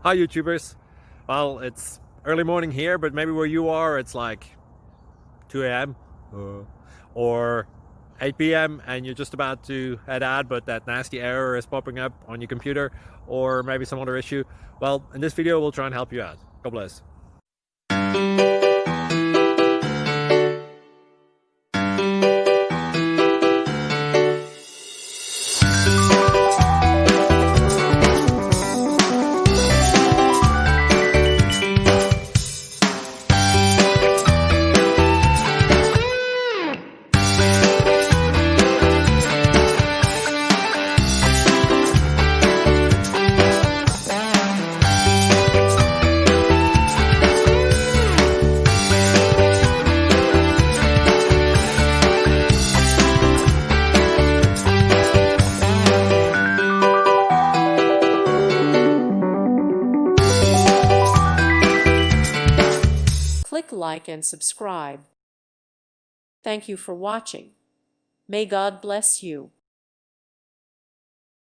Hi YouTubers. Well, it's early morning here, but maybe where you are it's like 2 a.m. Or 8 p.m. and you're just about to head out, but that nasty error is popping up on your computer, or maybe some other issue. Well, in this video we'll try and help you out. God bless. Click like and subscribe. Thank you for watching. May God bless you.